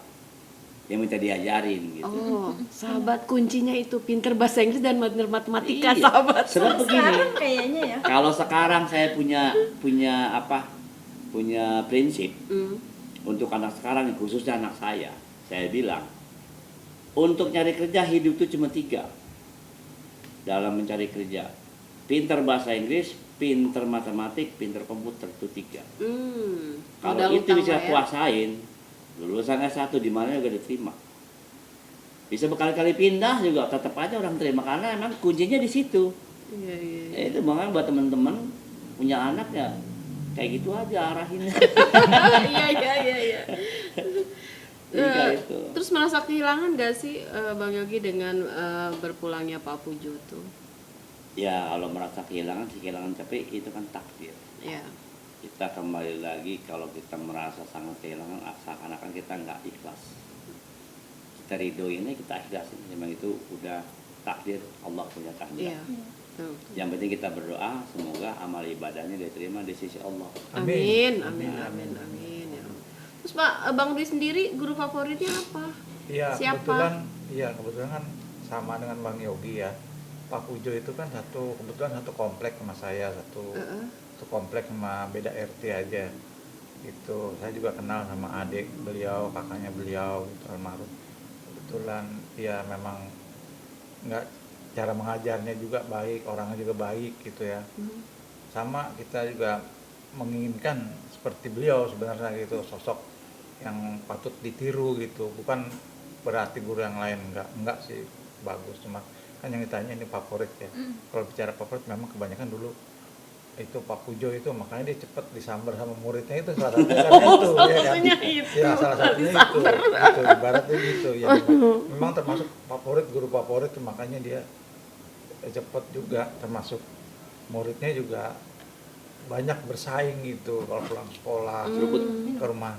yang minta diajarin gitu. Oh, sahabat kuncinya itu pinter bahasa Inggris dan matematika, Iya, sahabat. sebab begini. Sekarang kayaknya ya. Kalau sekarang saya punya prinsip untuk anak sekarang, khususnya anak saya bilang untuk nyari kerja hidup itu cuma 3 dalam mencari kerja: pinter bahasa Inggris, pinter matematik, pinter komputer, itu 3. Kalau Modal itu utama bisa ya. kuasain, lulusan S1 di mana juga diterima. Bisa berkali-kali pindah juga tetap aja orang terima karena emang kuncinya di situ. Iya, iya. Ya, itu makanya buat teman-teman punya anak ya kayak gitu aja arahinnya. Iya, iya, iya, iya. Iya, itu. Terus merasa kehilangan gak sih Bang Yogi dengan berpulangnya Pak Pujo tuh? Ya kalau merasa kehilangan sih kehilangan, tapi itu kan takdir. Ya. Kita kembali lagi kalau kita merasa sangat kehilangan, seakan-akan kita nggak ikhlas. Kita ridhoinnya, kita ikhlasin. Memang itu udah takdir, Allah punya takdir. Iya. Tuh. Yang penting kita berdoa semoga amal ibadahnya diterima di sisi Allah. Amin, amin, amin, amin. Ya. Terus Pak Bang Dwi sendiri guru favoritnya apa? Iya, Siapa? kebetulan kan sama dengan Bang Yogi ya. Pak Pujo itu kan kebetulan satu komplek sama saya, satu komplek sama beda RT aja. Gitu. Saya juga kenal sama adik beliau, kakaknya beliau, gitu, almarhum. Kebetulan ya memang nggak cara mengajarnya juga baik, orangnya juga baik gitu ya. Sama kita juga menginginkan seperti beliau sebenarnya gitu, sosok yang patut ditiru gitu. Bukan berarti guru yang lain enggak sih, bagus, cuma kan yang ditanya ini favorit ya. Kalau bicara favorit memang kebanyakan dulu itu Pak Pujo itu, makanya dia cepat disambar sama muridnya itu salah satunya kan itu ya kan. Ya salah satunya itu ibaratnya gitu ya. Memang termasuk favorit, guru favorit, makanya dia cepat juga, termasuk muridnya juga banyak bersaing gitu kalau pulang sekolah ke rumah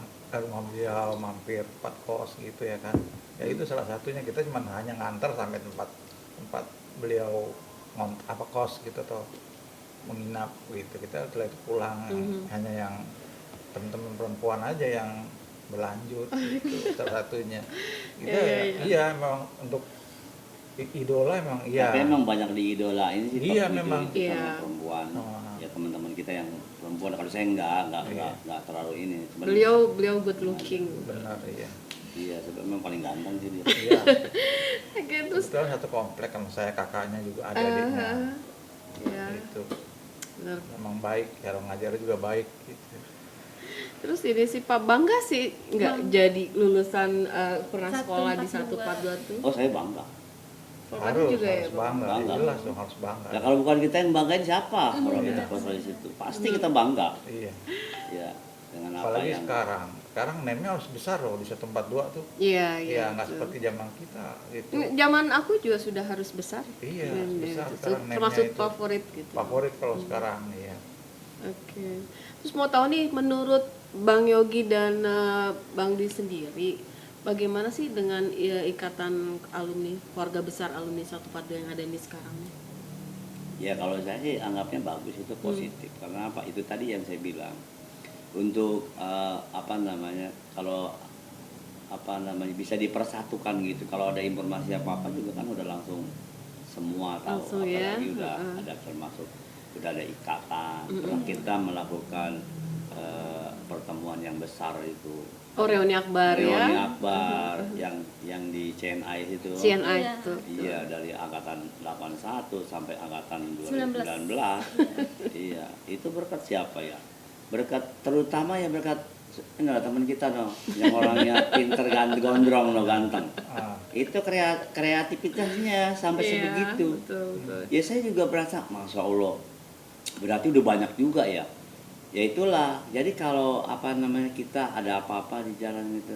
beliau, mampir tempat kos gitu ya kan. Ya itu salah satunya, kita cuma hanya ngantar sampai tempat beliau kos gitu atau menginap gitu, kita setelah itu pulang. Hanya yang teman-teman perempuan aja yang berlanjut gitu salah satunya gitu. Iya memang untuk idola emang iya. Tapi emang banyak diidolain sih. Iya memang. Sama perempuan. Ya teman-teman kita yang perempuan, kalau saya enggak terlalu ini. Beliau good looking. Benar iya. Iya, sebenarnya memang paling ganteng sih dia. Iya. Oke, terus Kebetulan satu komplek sama saya, kakaknya juga ada adiknya. ya. Itu Benar. memang baik, cara ngajarnya juga baik gitu. Terus ini sih Pak, bangga sih nggak jadi lulusan pernah sekolah di 142 tuh. Oh, saya bangga. Harus juga ya, Bang? bangga. Bangga. Jelas dong harus bangga. Nah, kalau bukan kita yang banggain siapa? Kalau kita proses di situ, pasti kita bangga. Iya. Ya, dengan apa Apalagi yang sekarang name-nya harus besar loh di 142 tuh. Iya, Iya, nggak betul. seperti zaman kita gitu. Zaman aku juga sudah harus besar. Iya, Name-nya besar itu. sekarang name-nya Termasuk itu. favorit gitu. Favorit kalau sekarang iya. Oke. Terus mau tahu nih, menurut Bang Yogi dan Bang Dwi sendiri, bagaimana sih dengan ikatan alumni, keluarga besar alumni 142 yang ada ini sekarang? Ya kalau saya sih anggapnya bagus, itu positif. Karena apa? Itu tadi yang saya bilang. Untuk kalau bisa dipersatukan gitu. Kalau ada informasi apa-apa juga kan udah langsung semua tahu. Langsung Apalagi ya. udah ada termasuk udah ada ikatan. Pernah kita melakukan pertemuan yang besar itu. Oh, reuni akbar ya. Reuni akbar yang di CNI itu. CNI Iya. itu. Iya, dari angkatan 81 sampai angkatan 19. 2019. Iya, itu berkat siapa ya? Berkat terutama ya berkat teman kita yang orangnya pinter gondrong ganteng. Itu kreativitasnya sampai sebegitu. Betul. Ya saya juga berasa, Masya Allah, berarti udah banyak juga ya. Ya itulah, jadi kalau kita ada apa-apa di jalan itu,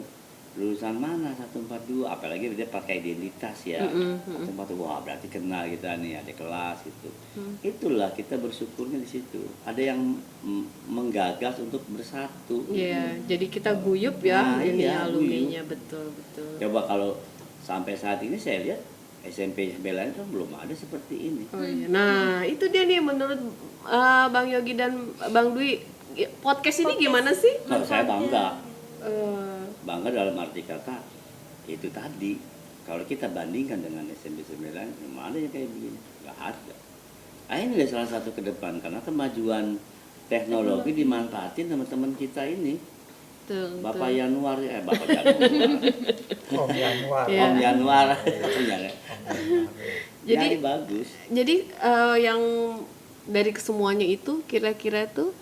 lulusan mana 142, apalagi dia pakai identitas ya. 142, wah berarti kenal kita nih, ada kelas gitu. Itulah kita bersyukurnya di situ. Ada yang menggagas untuk bersatu. Iya, jadi kita guyup ya, Nah, ini iya, alumninya, betul. Coba kalau sampai saat ini saya lihat SMP lain kan belum ada seperti ini. Oh iya. Nah, itu dia nih menurut Bang Yogi dan Bang Dwi, podcast ini gimana sih? Kalau saya bangga. Eh, Dalam arti kata itu tadi, kalau kita bandingkan dengan SMP 9, mana yang kayak begini? Nggak ada. Ini adalah salah satu ke depan, karena kemajuan teknologi dimanfaatin sama teman kita ini. betul, Bapak betul. Januar, Bapak Januar. Om Januar. Iya. Om Januar. Jadi bagus. Jadi yang dari kesemuanya itu kira-kira tuh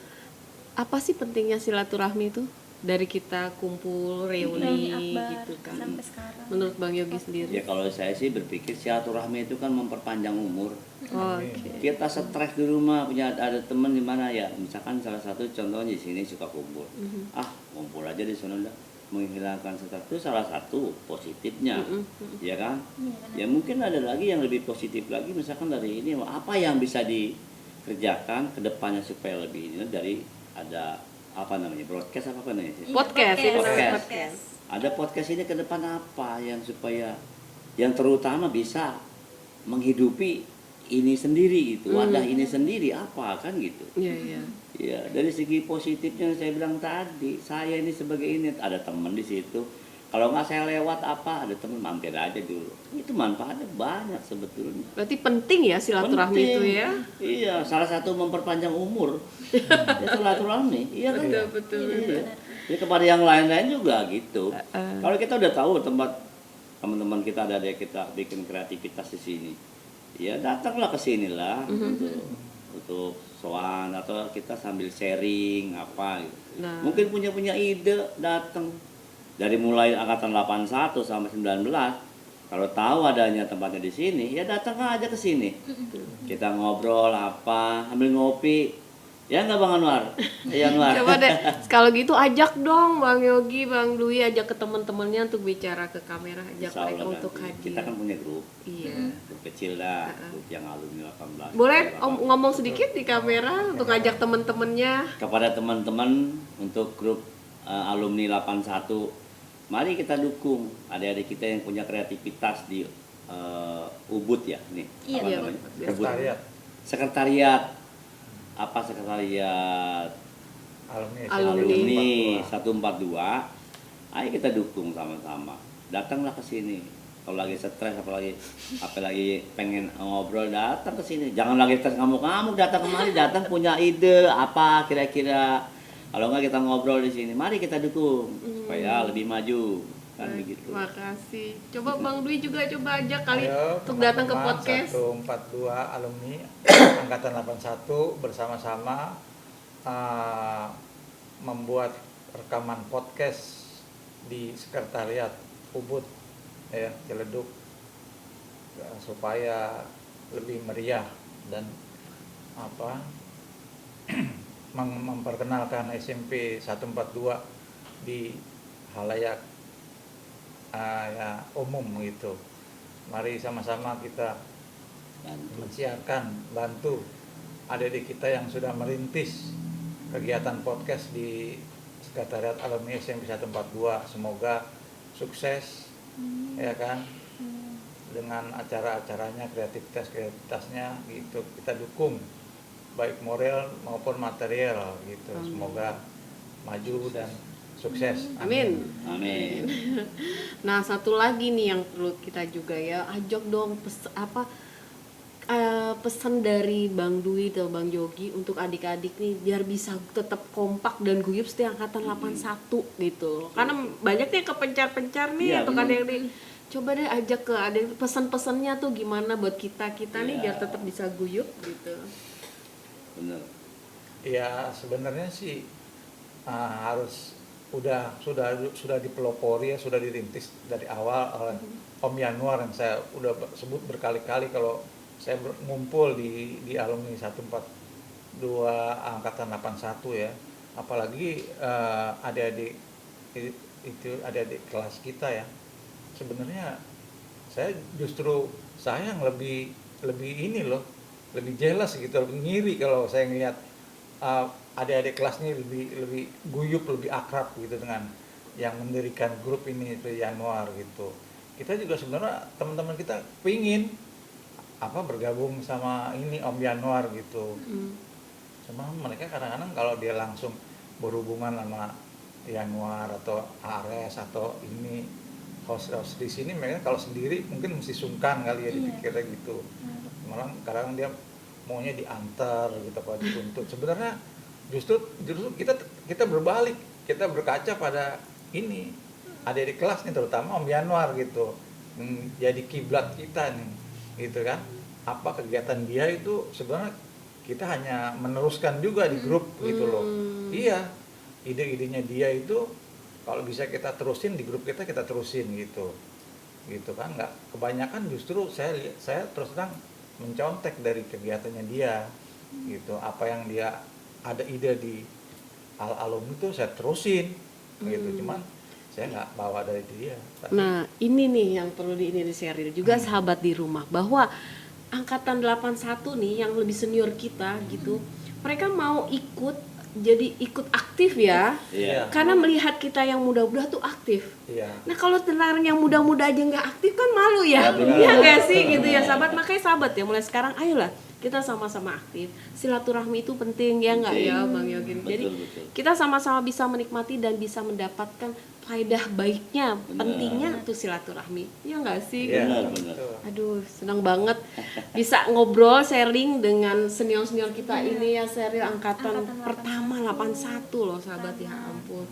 apa sih pentingnya silaturahmi itu dari kita kumpul reuni akbar gitu kan? sampai sekarang. Menurut Bang Yogi sendiri? Ya kalau saya sih berpikir silaturahmi itu kan memperpanjang umur. Oh, oke. Kita stres di rumah, punya ada teman di mana ya, misalkan salah satu contohnya di sini suka kumpul. Kumpul aja di sana udah menghilangkan stres, itu salah satu positifnya. Ya kan? Ya mungkin ada lagi yang lebih positif lagi, misalkan dari ini apa yang bisa dikerjakan ke depannya supaya lebih ini dari ada broadcast apa namanya sih? Podcast, ini namanya Podcast. podcast. Ada podcast ini ke depan apa yang supaya yang terutama bisa menghidupi ini sendiri gitu, wadah ini sendiri apa kan gitu. Iya, iya. Ya, dari segi positifnya saya bilang tadi, saya ini sebagai ini ada teman di situ. Kalau nggak saya lewat ada teman mampir aja dulu. Itu manfaatnya banyak sebetulnya. Berarti penting ya silaturahmi Penting. itu ya? Iya, salah satu memperpanjang umur. Ya, silaturahmi, iya kan? Betul. Iya. Jadi kepada yang lain-lain juga gitu. Kalau kita udah tahu tempat teman-teman kita ada kita bikin kreativitas di sini. ya datanglah ke sini lah untuk soal atau kita sambil sharing apa gitu. Nah. Mungkin punya ide datang dari mulai angkatan 81 sampai 19. Kalau tahu adanya tempatnya di sini, ya datang aja ke sini. Kita ngobrol apa, ambil ngopi. Ya nggak Bang Anwar? Ya Anwar. Coba deh, kalau gitu ajak dong Bang Yogi, Bang Dwi, ajak ke teman-temannya untuk bicara ke kamera, ajak Insya Allah mereka untuk nanti. hadir. Kita kan punya grup. Iya. Grup kecil dah, grup yang alumni 18. Boleh ngomong sedikit di kamera untuk ajak teman-temannya. Kepada teman-teman untuk grup alumni 81, mari kita dukung adik-adik kita yang punya kreativitas di Ubud ya, nih. Iya, Apa iya, namanya? Pak. Ubud. Sekretariat Sekretariat. Apa sekretariat? Alumni 142. Ayo kita dukung sama-sama. Datanglah ke sini. Kalau lagi stres apalagi pengen ngobrol, datang ke sini. Jangan lagi stres ngamuk-ngamuk, datang kemari, datang punya ide apa kira-kira. Kalau enggak kita ngobrol di sini. Mari kita dukung supaya lebih maju. Kan begitu. Makasih. Coba Bang Dwi juga coba ajak kali Ayo, untuk datang ke teman-teman podcast. 142 alumni angkatan 81 bersama-sama membuat rekaman podcast di sekretariat Ubud ya, Ciledug ya, supaya lebih meriah dan apa memperkenalkan SMP 142 di halayak ya, umum gitu. Mari sama-sama kita mensiarkan, bantu adik-adik kita yang sudah merintis kegiatan podcast di Sekretariat Alumni SMP 142. Semoga sukses ya kan, dengan acara-acaranya, kreativitasnya gitu. Kita dukung baik moral maupun material gitu. Semoga maju dan sukses. Amin. Amin. Nah, satu lagi nih yang perlu kita juga ya, ajak dong pesan dari Bang Dwi atau Bang Yogi untuk adik-adik nih biar bisa tetap kompak dan guyup setiap angkatan 81 gitu. Karena banyak nih kepencar-pencar nih Iya, atau bener. kadang coba deh ajak ke adik, pesan-pesannya tuh gimana buat kita nih Iya. biar tetap bisa guyup gitu. Benar. Ya sebenarnya sih harus sudah dipelopori ya, sudah dirintis dari awal oleh Om Yanuar yang saya udah sebut berkali-kali kalau saya ngumpul di alumni 142 angkatan 81 ya, apalagi adik-adik itu adik-adik kelas kita ya. Sebenarnya saya yang lebih ini loh, lebih jelas gitu, lebih ngiri kalau saya ngelihat adik-adik kelas ini lebih guyup, lebih akrab gitu dengan yang mendirikan grup ini itu Yanuar gitu. Kita juga sebenarnya teman-teman kita pingin bergabung sama ini Om Yanuar gitu. Cuma mereka kadang-kadang kalau dia langsung berhubungan sama Yanuar atau Ares atau ini host di sini, mereka kalau sendiri mungkin mesti sungkan kali ya dipikirnya gitu. Malah kadang dia maunya diantar gitu apa dituntut. Sebenarnya justru kita berbalik, kita berkaca pada ini adik-adik kelas nih, terutama Om Yanuar gitu, jadi kiblat kita nih gitu kan. Apa kegiatan dia itu sebenarnya kita hanya meneruskan juga di grup gitu loh. Iya, ide-idenya dia itu kalau bisa kita terusin di grup kita terusin gitu kan. Nggak kebanyakan justru saya terus terang mencontek dari kegiatannya dia gitu. Apa yang dia ada ide di alumni itu saya terusin gitu. Cuman saya nggak bawa dari dia. Nah, ini nih yang perlu di-share juga sahabat di rumah, bahwa angkatan 81 nih yang lebih senior kita gitu, mereka mau ikut aktif ya. Iya. Karena melihat kita yang muda-muda tuh aktif. Iya. Nah, kalau tentang yang muda-muda aja nggak aktif kan malu ya. Ya, benar. Iya nggak sih gitu ya sahabat. Makanya sahabat ya, mulai sekarang ayolah kita sama-sama aktif. Silaturahmi itu penting ya nggak ya Bang Yogi. Jadi Betul. kita sama-sama bisa menikmati dan bisa mendapatkan faedah baiknya, Benar. pentingnya tuh silaturahmi. Ya nggak sih? Iya, Benar, Gitu. benar. Aduh, senang banget bisa ngobrol, sharing dengan senior-senior kita ini ya, Seril angkatan pertama 81 loh sahabat, ya ampun.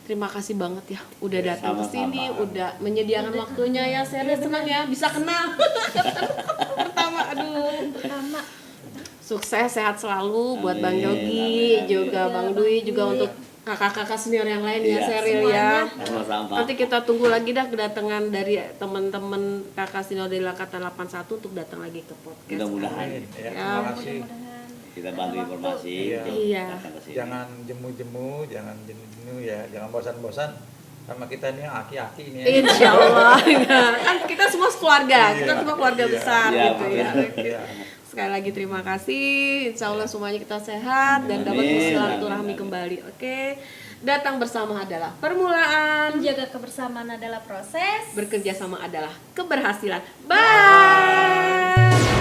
Terima kasih banget ya udah datang ke sini, Sama-sama. udah menyediakan waktunya ya Seril, senang ya bisa kenal. Pertama pertama. Aduh. Pertama. Sukses, sehat selalu buat Bang Amin, Yogi, amin, juga amin. Bang Dwi, juga Iya. untuk kakak-kakak senior yang lain Iya, ya, Seril ya. Sama-sama. Nanti kita tunggu lagi dah kedatangan dari teman-teman kakak senior dari Angkatan 81 untuk datang lagi ke podcast. Mudah-mudahan Amin. Ya, Ya. terima kasih. Mudah-mudahan. kita bantu informasi. Iya. untuk Iya. datang ke sini. Jangan jemu-jemu, jangan jenuh-jenuh ya, jangan bosan-bosan sama kita ini yang aki-aki ini ya. Insya Allah. Kan kita semua keluarga, kita Iya. semua keluarga Iya. besar Iya, gitu ya. betul. Iya. Sekali lagi terima kasih. Insya Allah semuanya kita sehat dan dapat Amin. bersilaturahmi Amin. kembali. Oke. Datang bersama adalah permulaan, Menjaga kebersamaan adalah proses. bekerja sama adalah keberhasilan. Bye.